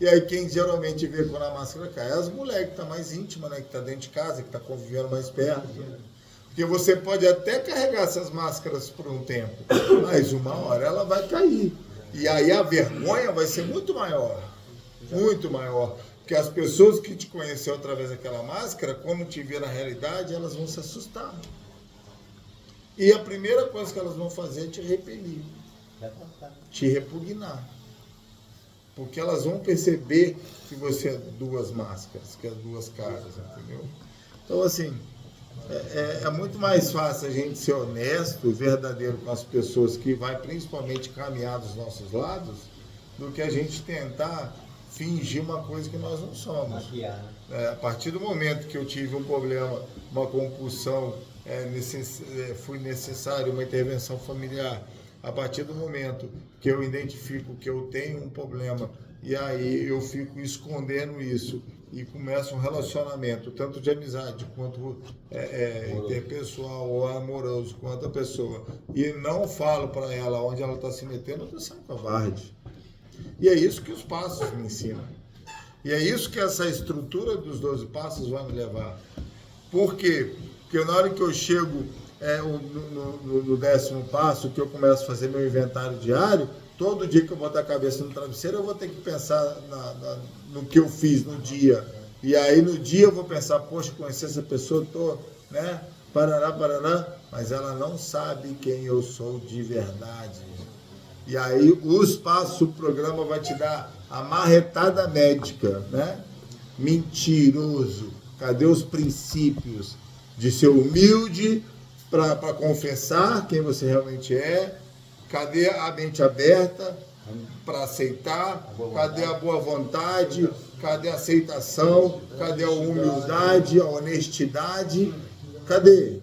E aí quem geralmente vê quando a máscara cai é as mulheres que estão mais íntimas, né? Que estão dentro de casa, que estão convivendo mais perto. Porque você pode até carregar essas máscaras por um tempo, mas uma hora ela vai cair. E aí a vergonha vai ser muito maior. Muito maior. Porque as pessoas que te conheceram através daquela máscara, quando te ver na realidade, elas vão se assustar. E a primeira coisa que elas vão fazer é te repelir, te repugnar. Porque elas vão perceber que você é duas máscaras, que é duas caras, entendeu? Então, assim, é muito mais fácil a gente ser honesto, verdadeiro com as pessoas que vai principalmente caminhar dos nossos lados, do que a gente tentar fingir uma coisa que nós não somos. A partir do momento que eu tive um problema, uma compulsão, foi necessário uma intervenção familiar, a partir do momento que eu identifico que eu tenho um problema e aí eu fico escondendo isso e começa um relacionamento, tanto de amizade quanto interpessoal ou amoroso com outra pessoa, e não falo para ela onde ela está se metendo, eu estou sendo covarde. E é isso que os passos me ensinam. E é isso que essa estrutura dos 12 passos vai me levar. Por quê? Porque na hora que eu chego no 10º passo, que eu começo a fazer meu inventário diário, todo dia que eu botar a cabeça no travesseiro, eu vou ter que pensar no que eu fiz no dia. E aí no dia eu vou pensar, poxa, conheci essa pessoa, né? Parará, mas ela não sabe quem eu sou de verdade. E aí os passos, o programa vai te dar a marretada médica, né? Mentiroso. Cadê os princípios de ser humilde para confessar quem você realmente é? Cadê a mente aberta para aceitar? Cadê a boa vontade? Cadê a aceitação? Cadê a humildade, a honestidade? Cadê?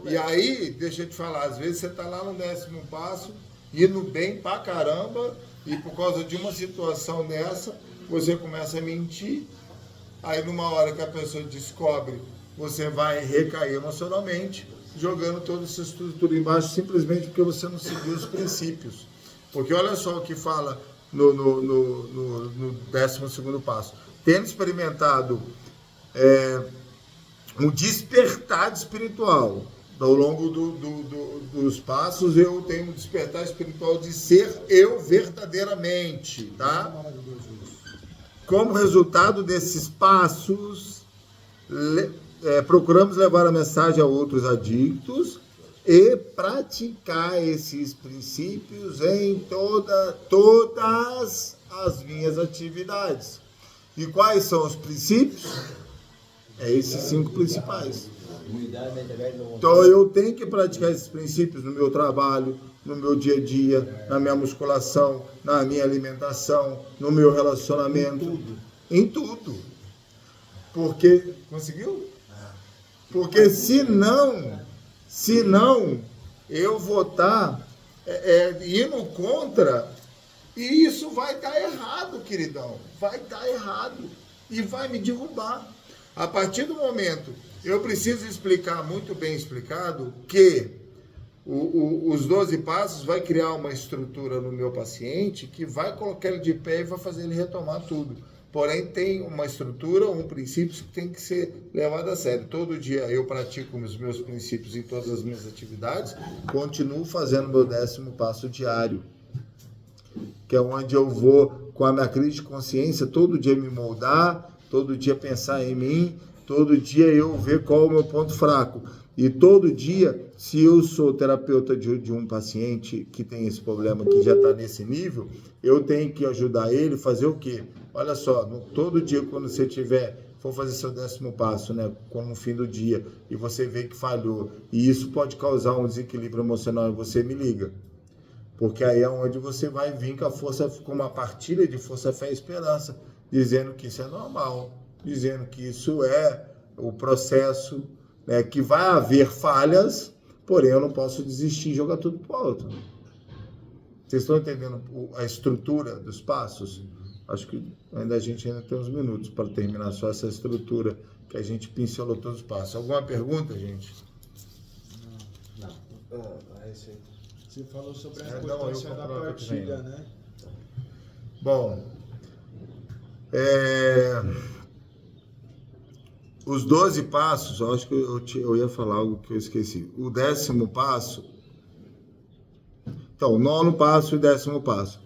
E aí, deixa eu te falar, às vezes você está lá no 10º passo, indo bem pra caramba, e por causa de uma situação dessa, você começa a mentir. Aí numa hora que a pessoa descobre, você vai recair emocionalmente, jogando toda essa estrutura embaixo, simplesmente porque você não seguiu os princípios. Porque olha só o que fala no 12º passo. Tendo experimentado um despertar espiritual, ao longo dos passos, eu tenho um despertar espiritual de ser eu verdadeiramente, tá? Como resultado desses passos, procuramos levar a mensagem a outros adictos e praticar esses princípios em todas as minhas atividades. E quais são os princípios? Esses 5 principais. Então eu tenho que praticar esses princípios no meu trabalho, no meu dia a dia, na minha musculação, na minha alimentação, no meu relacionamento, em tudo. Porque, conseguiu? Porque senão eu vou estar indo contra, e isso vai dar errado, queridão. Vai dar errado e vai me derrubar. A partir do momento, eu preciso explicar muito bem explicado que os 12 passos vai criar uma estrutura no meu paciente que vai colocar ele de pé e vai fazer ele retomar tudo. Porém, tem uma estrutura, um princípio que tem que ser levado a sério. Todo dia eu pratico os meus princípios em todas as minhas atividades, continuo fazendo meu 10º passo diário, que é onde eu vou, com a minha crise de consciência, todo dia me moldar, todo dia pensar em mim, todo dia eu ver qual é o meu ponto fraco. E todo dia, se eu sou terapeuta de um paciente que tem esse problema, que já está nesse nível, eu tenho que ajudar ele a fazer o quê? Olha só, todo dia quando você for fazer seu 10º passo, né, como no fim do dia, e você vê que falhou, e isso pode causar um desequilíbrio emocional, você me liga. Porque aí é onde você vai vir com uma partilha de força, fé e esperança, dizendo que isso é normal, dizendo que isso é o processo, né, que vai haver falhas, porém eu não posso desistir e jogar tudo pro alto. Vocês estão entendendo a estrutura dos passos? Acho que a gente ainda tem uns minutos para terminar só essa estrutura que a gente pincelou todos os passos. Alguma pergunta, gente? Não. Você falou sobre a Não, importância eu da compro partilha, também. né? Bom, os 12 passos, eu acho que eu ia falar algo que eu esqueci. O 10º passo, então, o 9º passo e 10º passo.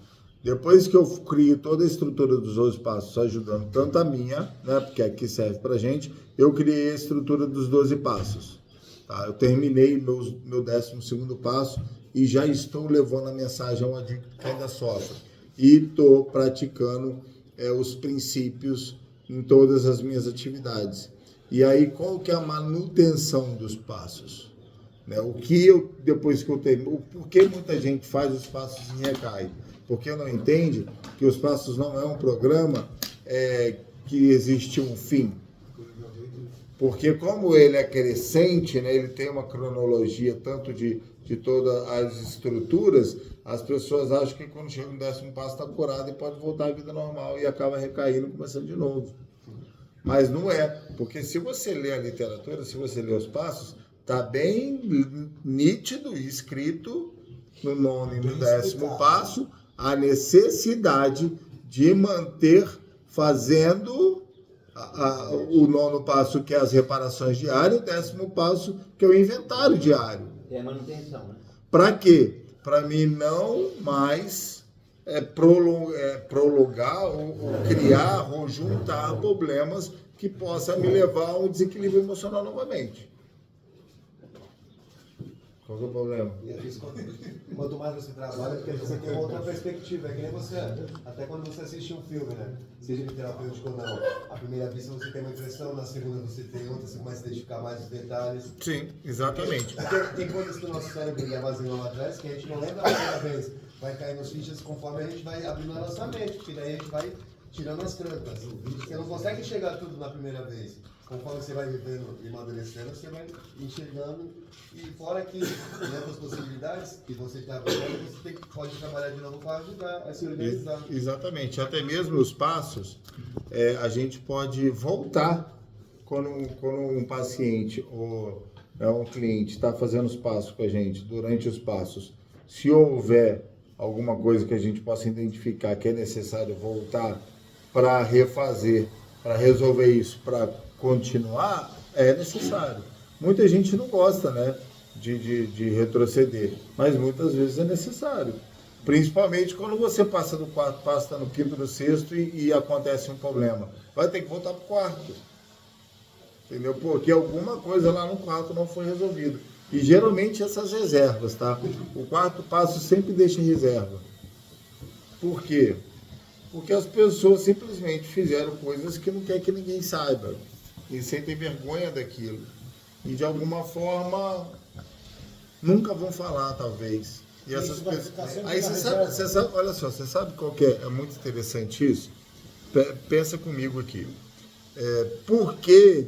Depois que eu crio toda a estrutura dos 12 passos, ajudando tanto a minha, né, porque aqui serve pra gente, eu criei a estrutura dos 12 passos. Tá? Eu terminei meu 12º passo e já estou levando a mensagem ao adicto que ainda sofre. E estou praticando os princípios em todas as minhas atividades. E aí, qual que é a manutenção dos passos? Né? O que eu, depois que eu termino, por que muita gente faz os passos e recai? Porque não entende que os passos não é um programa que existe um fim. Porque como ele é crescente, né, ele tem uma cronologia tanto de todas as estruturas, as pessoas acham que quando chega no 10º passo está curado e pode voltar à vida normal e acaba recaindo, começando de novo. Mas não é, porque se você lê a literatura, se você lê os passos, está bem nítido e escrito no 9º e no 10º passo a necessidade de manter fazendo o 9º passo, que é as reparações diárias, o 10º passo, que é o inventário diário. É a manutenção, né? Para quê? Para mim não mais prolongar ou criar ou juntar problemas que possam me levar a um desequilíbrio emocional novamente. Qual que é o problema? Quanto mais você trabalha, porque você tem uma outra perspectiva. É que nem você, até quando você assiste um filme, né? Seja ele terapêutico ou não. À primeira vista você tem uma impressão, na segunda você tem outra, você começa a identificar mais os detalhes. Sim, exatamente. Tem coisas que o nosso cérebro ele armazena lá atrás que a gente não lembra a primeira vez. Vai cair nos fichas conforme a gente vai abrindo a nossa mente, porque daí a gente vai tirando as trancas. Você não consegue enxergar tudo na primeira vez. Conforme você vai vivendo e amadurecendo, você vai enxergando. E fora que, dentro das possibilidades que você está vendo, você pode trabalhar de novo para ajudar a se organizar. Exatamente. Até mesmo os passos, a gente pode voltar quando um paciente ou um cliente está fazendo os passos com a gente, durante os passos. Se houver alguma coisa que a gente possa identificar que é necessário voltar para refazer, para resolver isso, para continuar, é necessário. Muita gente não gosta, né, de retroceder, mas muitas vezes é necessário. Principalmente quando você passa do 4º passo, está no 5º, no 6º e acontece um problema. Vai ter que voltar para o 4º. Entendeu? Porque alguma coisa lá no 4º não foi resolvida. E geralmente essas reservas, tá? O 4º passo sempre deixa reserva. Por quê? Porque as pessoas simplesmente fizeram coisas que não quer que ninguém saiba. E sentem vergonha daquilo. E de alguma forma nunca vão falar, talvez. E essas pessoas. Aí você sabe, olha só, você sabe qual que é? É muito interessante isso. Pensa comigo aqui. Por que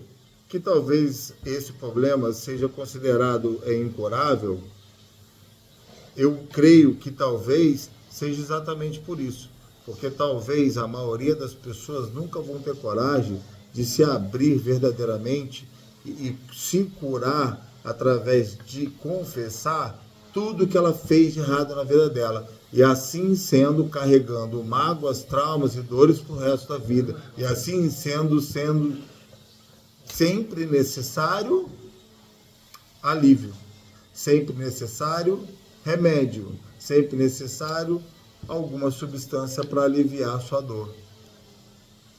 talvez esse problema seja considerado incurável? Eu creio que talvez seja exatamente por isso. Porque talvez a maioria das pessoas nunca vão ter coragem de se abrir verdadeiramente e se curar através de confessar tudo que ela fez de errado na vida dela. E assim sendo, carregando mágoas, traumas e dores para o resto da vida. E assim sendo sempre necessário alívio, sempre necessário remédio, sempre necessário alguma substância para aliviar a sua dor.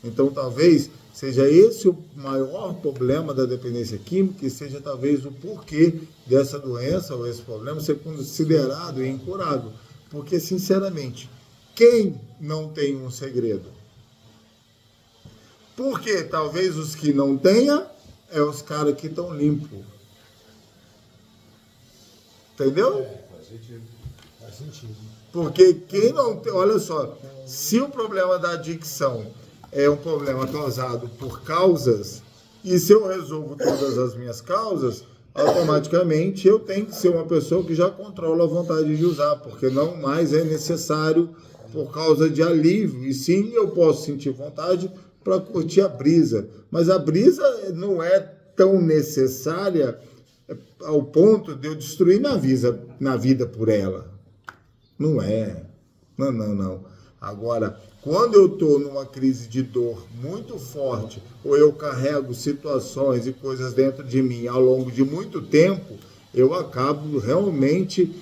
Então, talvez seja esse o maior problema da dependência química e seja talvez o porquê dessa doença ou esse problema ser considerado incurável. Porque, sinceramente, quem não tem um segredo? Porque talvez os que não tenham os caras que estão limpos. Entendeu? Faz sentido. Faz sentido. Porque quem não tem... Olha só, se o problema da adicção é um problema causado por causas, e se eu resolvo todas as minhas causas, automaticamente eu tenho que ser uma pessoa que já controla a vontade de usar, porque não mais é necessário por causa de alívio. E sim, eu posso sentir vontade para curtir a brisa. Mas a brisa não é tão necessária ao ponto de eu destruir na vida por ela. Não é. Não. Agora, quando eu estou numa crise de dor muito forte, ou eu carrego situações e coisas dentro de mim ao longo de muito tempo, eu acabo realmente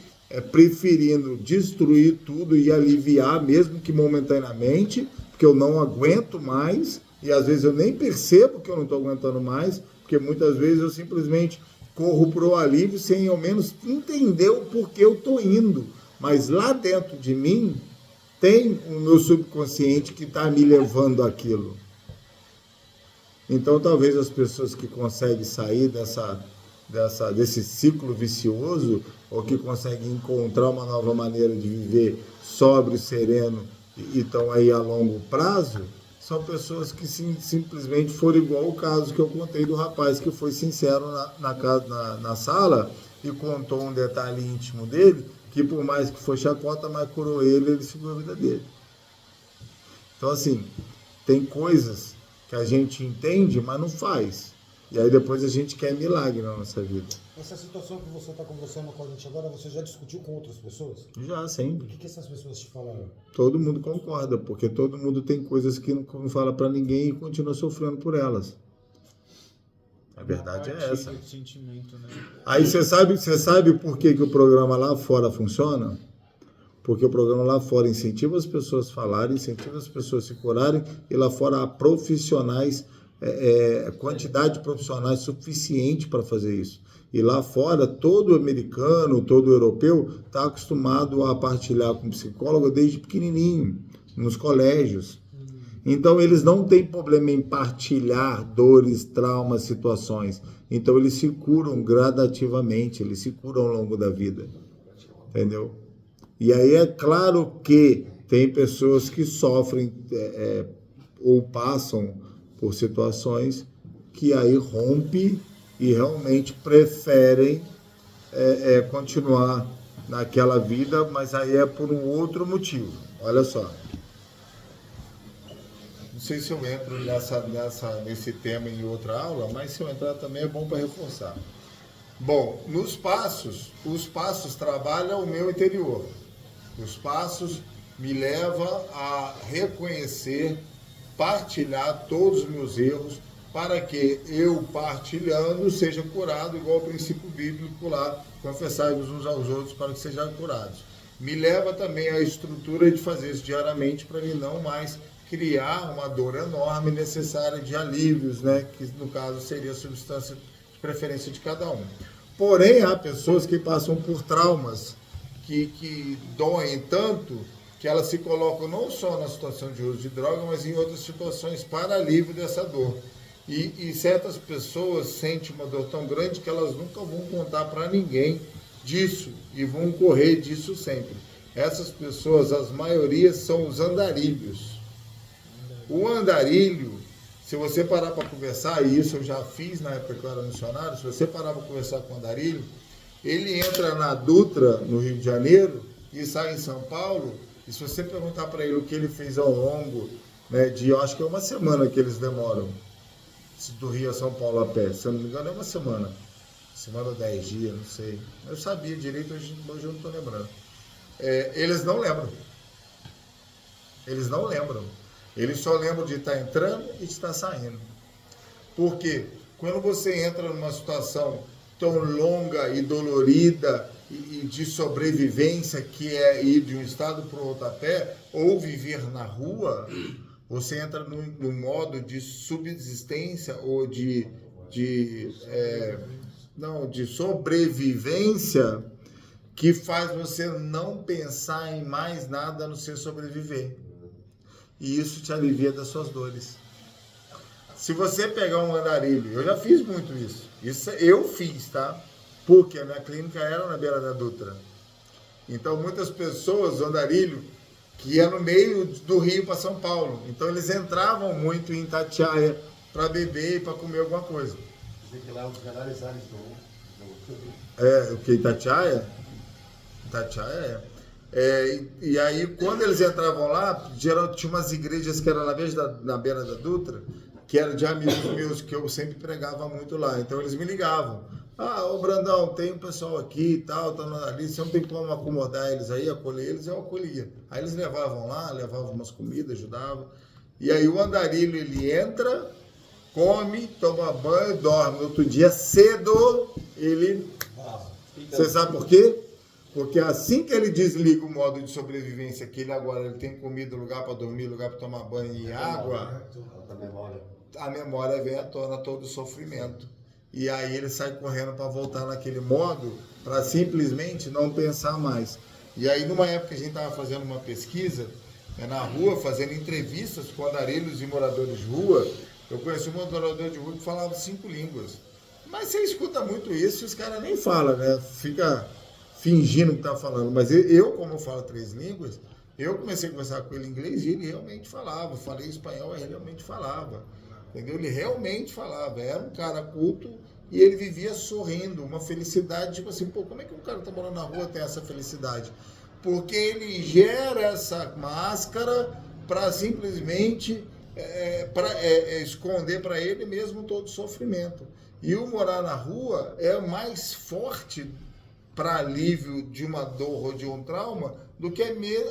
preferindo destruir tudo e aliviar, mesmo que momentaneamente, porque eu não aguento mais, e às vezes eu nem percebo que eu não estou aguentando mais, porque muitas vezes eu simplesmente corro para o alívio sem ao menos entender o porquê eu estou indo. Mas lá dentro de mim tem o meu subconsciente que está me levando àquilo. Então talvez as pessoas que conseguem sair desse ciclo vicioso, ou que conseguem encontrar uma nova maneira de viver sóbrio, sereno, e estão aí a longo prazo, são pessoas que simplesmente foram igual o caso que eu contei do rapaz que foi sincero na sala e contou um detalhe íntimo dele, que por mais que foi chacota, mas curou ele segurou a vida dele. Então, assim, tem coisas que a gente entende, mas não faz. E aí depois a gente quer milagre na nossa vida. Essa situação que você está conversando com a gente agora, você já discutiu com outras pessoas? Já, sempre. O que essas pessoas te falaram? Todo mundo concorda, porque todo mundo tem coisas que não fala para ninguém e continua sofrendo por elas. A verdade é essa. Sentimento, né? Aí você sabe por que o programa lá fora funciona? Porque o programa lá fora incentiva as pessoas a falarem, incentiva as pessoas a se curarem, e lá fora há profissionais, quantidade de profissionais suficiente para fazer isso. E lá fora, todo americano, todo europeu está acostumado a partilhar com psicólogo desde pequenininho, nos colégios. Então, eles não têm problema em partilhar dores, traumas, situações. Então, eles se curam gradativamente, eles se curam ao longo da vida. Entendeu? E aí é claro que tem pessoas que sofrem ou passam por situações que aí rompem e realmente preferem continuar naquela vida, mas aí é por um outro motivo. Olha só. Não sei se eu entro nesse tema em outra aula, mas se eu entrar também é bom para reforçar. Bom, os passos trabalham o meu interior. Os passos me levam a reconhecer, partilhar todos os meus erros, para que eu, partilhando, seja curado, igual ao princípio bíblico lá, confessai-vos uns aos outros para que sejam curados. Me leva também à estrutura de fazer isso diariamente, para mim não mais criar uma dor enorme necessária de alívios, né? Que no caso seria a substância de preferência de cada um. Porém, há pessoas que passam por traumas que doem tanto que elas se colocam não só na situação de uso de droga, mas em outras situações para alívio dessa dor. E certas pessoas sentem uma dor tão grande que elas nunca vão contar para ninguém disso e vão correr disso sempre. Essas pessoas, as maiorias, são os andarilhos. O andarilho, se você parar para conversar, e isso eu já fiz na época que eu era missionário, se você parar para conversar com o andarilho, ele entra na Dutra, no Rio de Janeiro, e sai em São Paulo, e se você perguntar para ele o que ele fez ao longo, né, de, eu acho que é uma semana que eles demoram, do Rio a São Paulo a pé, se eu não me engano é uma semana ou 10 dias, não sei. Eu sabia direito, hoje eu não estou lembrando. Eles não lembram. Eles só lembram de estar entrando e de estar saindo. Porque quando você entra numa situação tão longa e dolorida e de sobrevivência, que é ir de um estado para o outro a pé, ou viver na rua, você entra num modo de subsistência ou de sobrevivência, que faz você não pensar em mais nada a não ser sobreviver. E isso te alivia das suas dores. Se você pegar um andarilho, eu já fiz muito isso. Isso eu fiz, tá? Porque a minha clínica era na beira da Dutra. Então, muitas pessoas, o andarilho, que ia no meio do Rio para São Paulo. Então, eles entravam muito em Itatiaia para beber e para comer alguma coisa. Dizer que lá os melhores ares do mundo. O que? Itatiaia? Itatiaia e aí, quando eles entravam lá, geralmente tinha umas igrejas que eram na beira da Dutra, que eram de amigos meus, que eu sempre pregava muito lá. Então eles me ligavam. Ô Brandão, tem um pessoal aqui e tal, tá ali, você não tem como acomodar eles aí, acolher eles, eu acolhia. Aí eles levavam lá, levavam umas comidas, ajudavam. E aí o andarilho, ele entra, come, toma banho, dorme. No outro dia, cedo, ele... Você sabe por quê? Porque assim que ele desliga o modo de sobrevivência, que ele agora ele tem comida, lugar para dormir, lugar para tomar banho e água, a memória vem à tona, todo o sofrimento. E aí ele sai correndo para voltar naquele modo, para simplesmente não pensar mais. E aí numa época a gente estava fazendo uma pesquisa na rua, fazendo entrevistas com andarilhos e moradores de rua. Eu conheci um morador de rua que falava 5 línguas. Mas você escuta muito isso e os caras nem falam, né? Fica fingindo que tá falando. Mas eu, como eu falo 3 línguas, eu comecei a conversar com ele em inglês e ele realmente falava. Eu falei espanhol e ele realmente falava. Entendeu? Ele realmente falava. Era um cara culto e ele vivia sorrindo. Uma felicidade, tipo assim, pô, como é que um cara tá morando na rua tem essa felicidade? Porque ele gera essa máscara para simplesmente esconder para ele mesmo todo o sofrimento. E o morar na rua é mais forte para alívio de uma dor ou de um trauma do que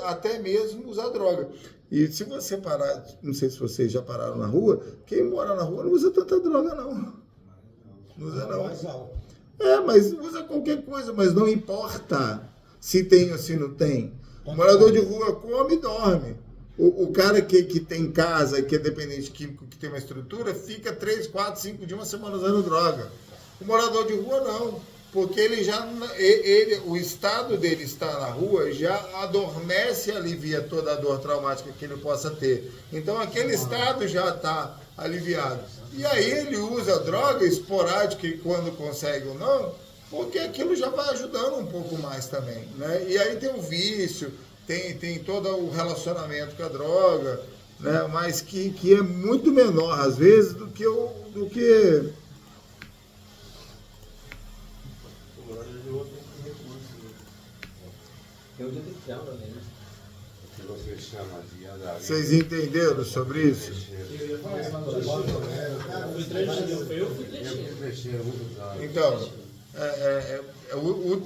até mesmo usar droga. E se você parar, não sei se vocês já pararam na rua, quem mora na rua não usa tanta droga não. Não usa não. Mas usa qualquer coisa, mas não importa se tem ou se não tem. O morador de rua come e dorme. O cara que tem casa, que é dependente químico, que tem uma estrutura, fica 3, 4, 5 dias, uma semana usando droga. O morador de rua não, porque o estado dele estar na rua já adormece e alivia toda a dor traumática que ele possa ter. Então aquele estado já está aliviado. E aí ele usa droga esporádica e quando consegue ou não, porque aquilo já vai ajudando um pouco mais também, né? E aí tem o vício, tem todo o relacionamento com a droga, né? Mas que é muito menor, às vezes, do que Vocês entenderam sobre isso? Então, o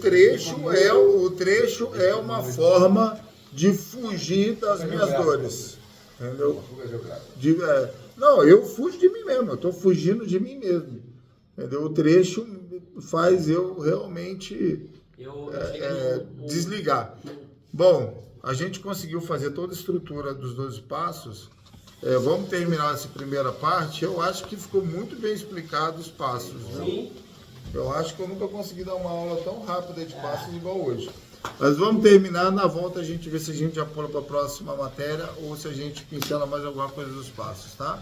trecho é uma forma de fugir das minhas dores. Entendeu? Não, eu fujo de mim mesmo, eu estou fugindo de mim mesmo. Entendeu? O trecho faz eu realmente desligar. Bom, a gente conseguiu fazer toda a estrutura dos 12 passos. Vamos terminar essa primeira parte. Eu acho que ficou muito bem explicado os passos. Viu? Eu acho que eu nunca consegui dar uma aula tão rápida de passos igual hoje. Mas vamos terminar, na volta a gente vê se a gente já pula para a próxima matéria ou se a gente pincela mais alguma coisa dos passos, tá?